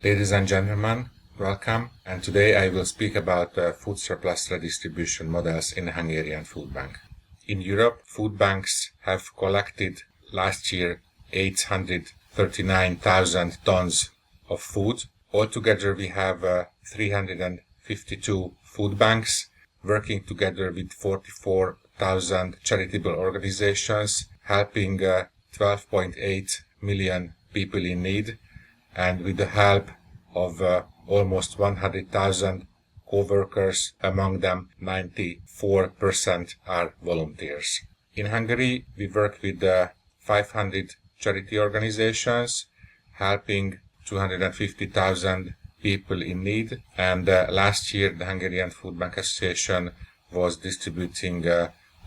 Ladies and gentlemen, welcome, and today I will speak about food surplus redistribution models in Hungarian food bank. In Europe, food banks have collected last year 839,000 tons of food. Altogether we have 352 food banks working together with 44,000 charitable organizations, helping 12.8 million people in need, and with the help of almost 100,000 co-workers, among them 94% are volunteers. In Hungary, we work with 500 charity organizations, helping 250,000 people in need, and last year the Hungarian Food Bank Association was distributing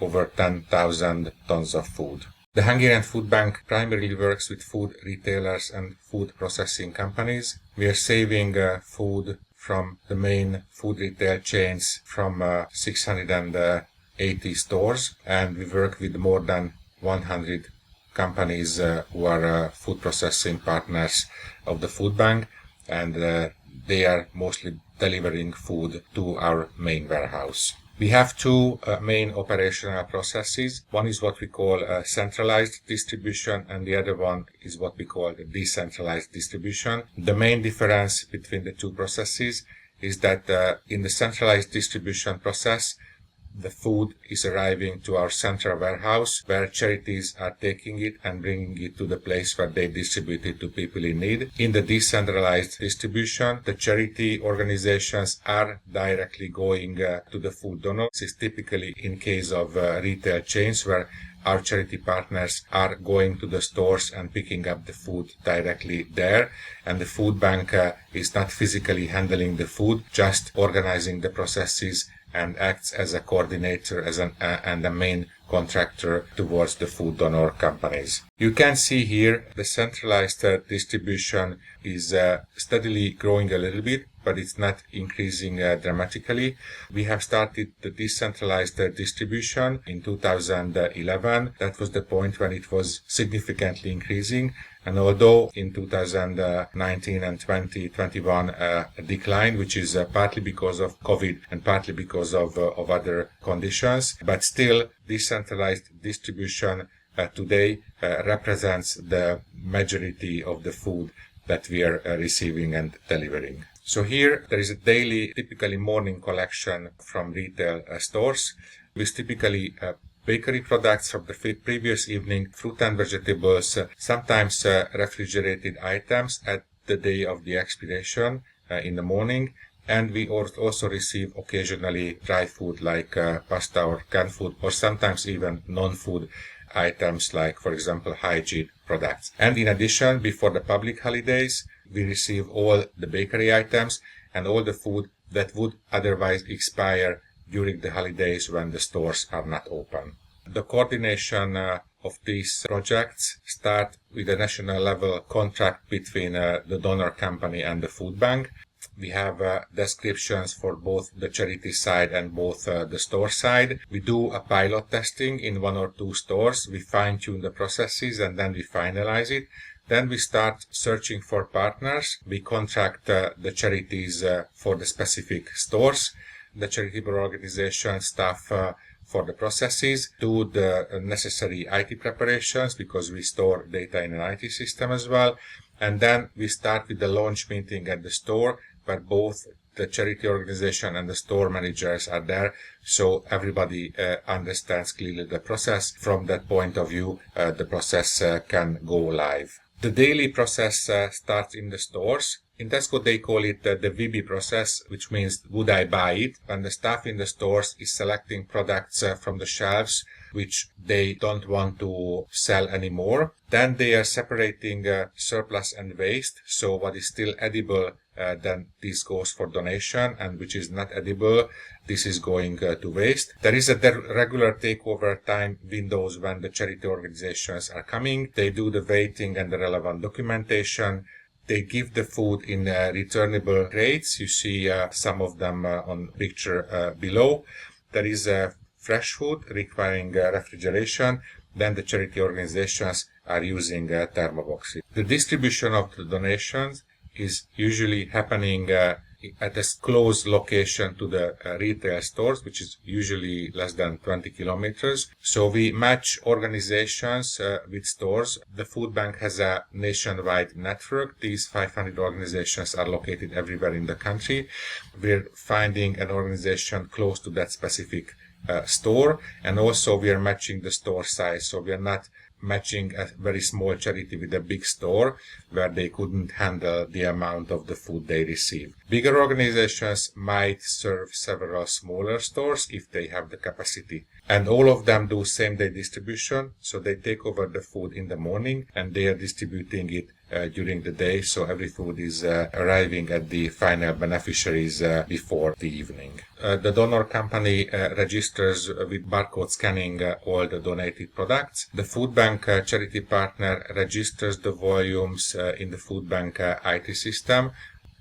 over 10,000 tons of food. The Hungarian Food Bank primarily works with food retailers and food processing companies. We are saving food from the main food retail chains from 680 stores, and we work with more than 100 companies who are food processing partners of the food bank, and they are mostly delivering food to our main warehouse. We have two main operational processes. One is what we call centralized distribution, and the other one is what we call decentralized distribution. The main difference between the two processes is that in the centralized distribution process, the food is arriving to our central warehouse, where charities are taking it and bringing it to the place where they distribute it to people in need. In the decentralized distribution, the charity organizations are directly going to the food donor. This is typically in case of retail chains, where our charity partners are going to the stores and picking up the food directly there, and the food bank is not physically handling the food, just organizing the processes and acts as a coordinator and a main contractor towards the food donor companies. You can see here the centralized distribution is steadily growing a little bit, but it's not increasing dramatically. We have started the decentralized distribution in 2011. That was the point when it was significantly increasing. And although in 2019 and 2021 a decline, which is partly because of COVID and partly because of other conditions, but still decentralized distribution today represents the majority of the food that we are receiving and delivering. So here there is a daily, typically morning collection from retail stores with typically bakery products from the previous evening, fruit and vegetables, sometimes refrigerated items at the day of the expiration in the morning. And we also receive occasionally dry food like pasta or canned food, or sometimes even non-food items like, for example, hygiene products. And in addition, before the public holidays, we receive all the bakery items and all the food that would otherwise expire during the holidays when the stores are not open. The coordination of these projects start with a national level contract between the donor company and the food bank. We have descriptions for both the charity side and both the store side. We do a pilot testing in 1 or 2 stores. We fine-tune the processes and then we finalize it. Then we start searching for partners. We contract the charities for the specific stores. The charitable organization staff for the processes, do the necessary IT preparations because we store data in an IT system as well. And then we start with the launch meeting at the store, where both the charity organization and the store managers are there, so everybody understands clearly the process. From that point of view, the process can go live. The daily process starts in the stores. In Tesco, they call it the VB process, which means would I buy it? When the staff in the stores is selecting products from the shelves which they don't want to sell anymore, then they are separating surplus and waste. So what is still edible, then this goes for donation, and which is not edible, this is going to waste. There is a regular takeover time windows when the charity organizations are coming. They do the weighting and the relevant documentation. They give the food in returnable crates. You see some of them on picture below. There is fresh food requiring refrigeration. Then the charity organizations are using thermoboxes. The distribution of the donations is usually happening at a close location to the retail stores, which is usually less than 20 kilometers. So we match organizations with stores. The food bank has a nationwide network. These 500 organizations are located everywhere in the country. We're finding an organization close to that specific store, and also we are matching the store size. So we are not matching a very small charity with a big store where they couldn't handle the amount of the food they receive. Bigger organizations might serve several smaller stores if they have the capacity. And all of them do same-day distribution, so they take over the food in the morning and they are distributing it during the day, so every food is arriving at the final beneficiaries before the evening. The donor company registers with barcode scanning all the donated products. The food bank charity partner registers the volumes in the food bank IT system,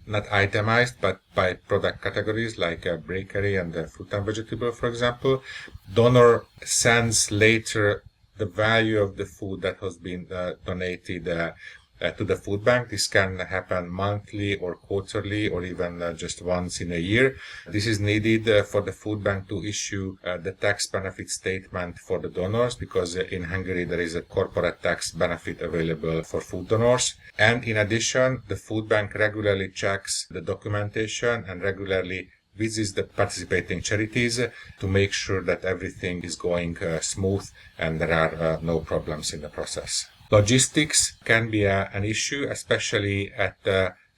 not itemized, but by product categories like bakery and fruit and vegetable, for example. Donor sends later the value of the food that has been donated to the food bank. This can happen monthly or quarterly or even just once in a year. This is needed for the food bank to issue the tax benefit statement for the donors, because in Hungary there is a corporate tax benefit available for food donors. And in addition, the food bank regularly checks the documentation and regularly visits the participating charities to make sure that everything is going smooth and there are no problems in the process. Logistics can be an issue, especially at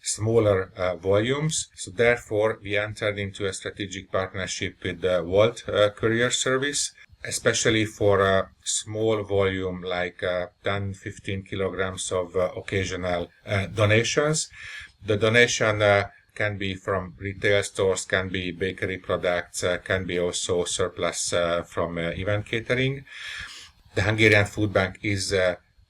smaller volumes. So therefore, we entered into a strategic partnership with the Wolt courier service, especially for a small volume like 10-15 kilograms of occasional donations. The donation can be from retail stores, can be bakery products, can be also surplus from event catering. The Hungarian Food Bank is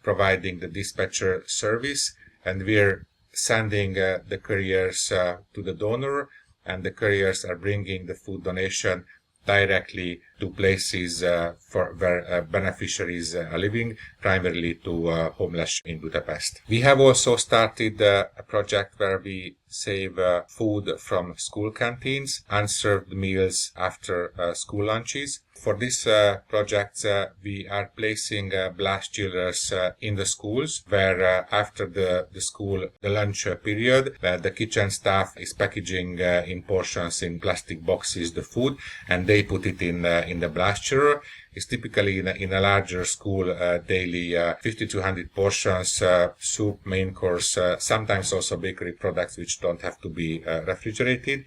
providing the dispatcher service, and we're sending the couriers to the donor, and the couriers are bringing the food donation directly to places where beneficiaries are living, primarily to homeless in Budapest. We have also started a project where we save food from school canteens, unserved meals after school lunches. For this project, we are placing blast chillers in the schools, where after the school, the lunch period, the kitchen staff is packaging in portions in plastic boxes the food, and they put it in the blast chiller. It's typically in a larger school daily 50 to 100 portions, soup, main course, sometimes also bakery products which don't have to be refrigerated.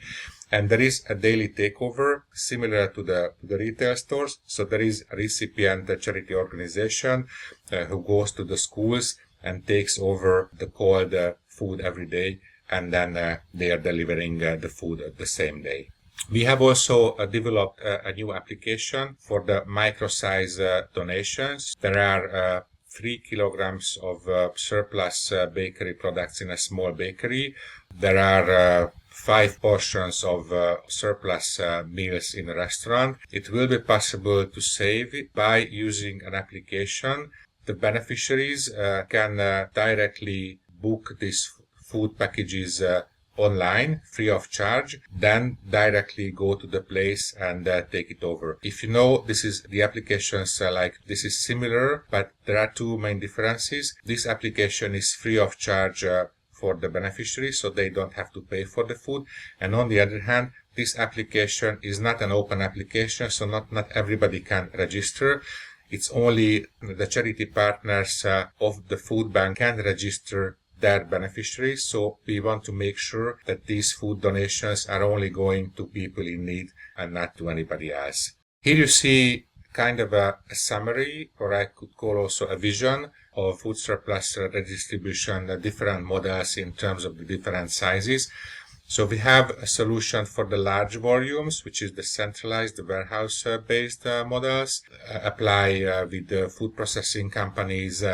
And there is a daily takeover similar to the retail stores. So there is a recipient, a charity organization who goes to the schools and takes over the cold food every day, and then they are delivering the food the same day. We have also developed a new application for the micro-size donations. There are 3 kilograms of surplus bakery products in a small bakery. There are 5 portions of surplus meals in a restaurant. It will be possible to save it by using an application. The beneficiaries can directly book these food packages online, free of charge, then directly go to the place and take it over. If you know, the applications this is similar, but there are 2 main differences. This application is free of charge for the beneficiary, so they don't have to pay for the food. And on the other hand, this application is not an open application, so not everybody can register. It's only the charity partners of the food bank can register their beneficiaries. So we want to make sure that these food donations are only going to people in need and not to anybody else. Here you see kind of a summary, or I could call also a vision of food surplus redistribution, different models in terms of the different sizes. So we have a solution for the large volumes, which is the centralized warehouse-based models, apply with the food processing companies,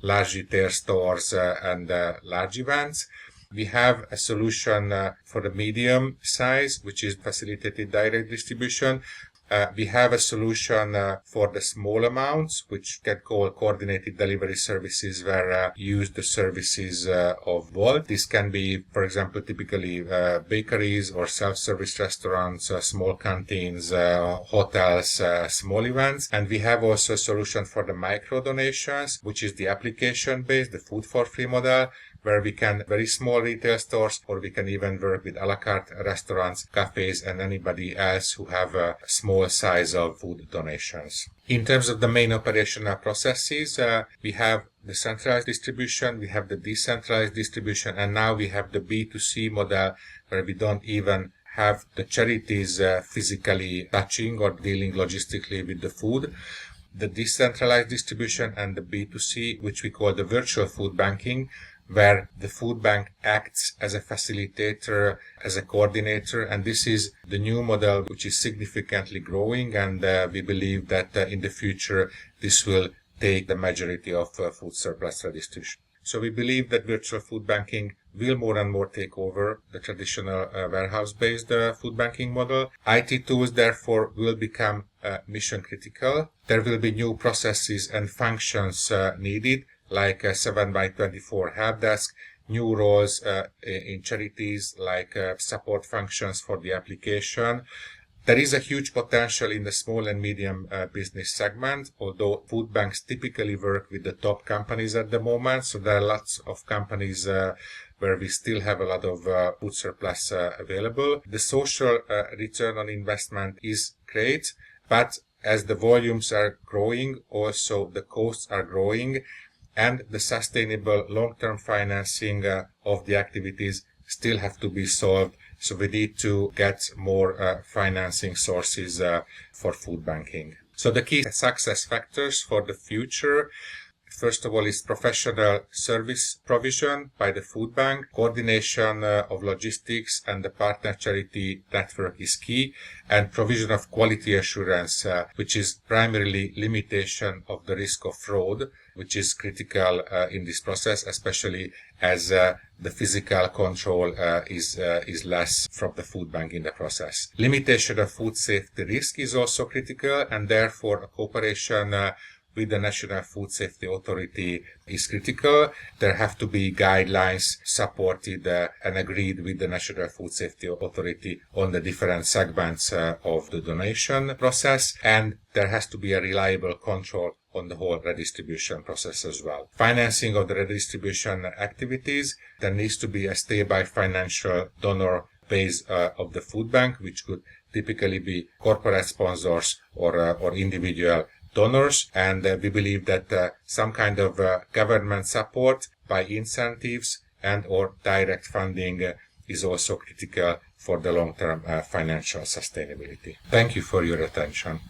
large retail stores, and large events. We have a solution for the medium size, which is facilitated direct distribution. We have a solution for the small amounts, which can call coordinated delivery services, where use the services of Volt. This can be, for example, typically bakeries or self-service restaurants, small canteens, hotels, small events. And we have also a solution for the micro donations, which is the application-based, the food for free model, where we can very small retail stores, or we can even work with a la carte restaurants, cafes, and anybody else who have a small size of food donations. In terms of the main operational processes, we have the centralized distribution, we have the decentralized distribution, and now we have the B2C model, where we don't even have the charities physically touching or dealing logistically with the food. The decentralized distribution and the B2C, which we call the virtual food banking, where the food bank acts as a facilitator, as a coordinator, and this is the new model which is significantly growing, and we believe that in the future this will take the majority of food surplus redistribution. So we believe that virtual food banking will more and more take over the traditional warehouse-based food banking model. IT tools, therefore, will become mission critical. There will be new processes and functions needed, like a 7x24 help desk, new roles in charities, like support functions for the application. There is a huge potential in the small and medium business segment, although food banks typically work with the top companies at the moment, so there are lots of companies where we still have a lot of food surplus available. The social return on investment is great, but as the volumes are growing, also the costs are growing, and the sustainable long-term financing of the activities still have to be solved. So we need to get more financing sources for food banking. So the key success factors for the future, first of all, is professional service provision by the food bank. Coordination of logistics and the partner charity network is key, and provision of quality assurance, which is primarily limitation of the risk of fraud, which is critical in this process, especially as the physical control is less from the food bank in the process. Limitation of food safety risk is also critical, and therefore a cooperation with the National Food Safety Authority is critical. There have to be guidelines supported and agreed with the National Food Safety Authority on the different segments of the donation process, and there has to be a reliable control on the whole redistribution process as well. Financing of the redistribution activities, there needs to be a stable financial donor base of the food bank, which could typically be corporate sponsors or individual donors, and we believe that some kind of government support by incentives and or direct funding is also critical for the long-term financial sustainability. Thank you for your attention.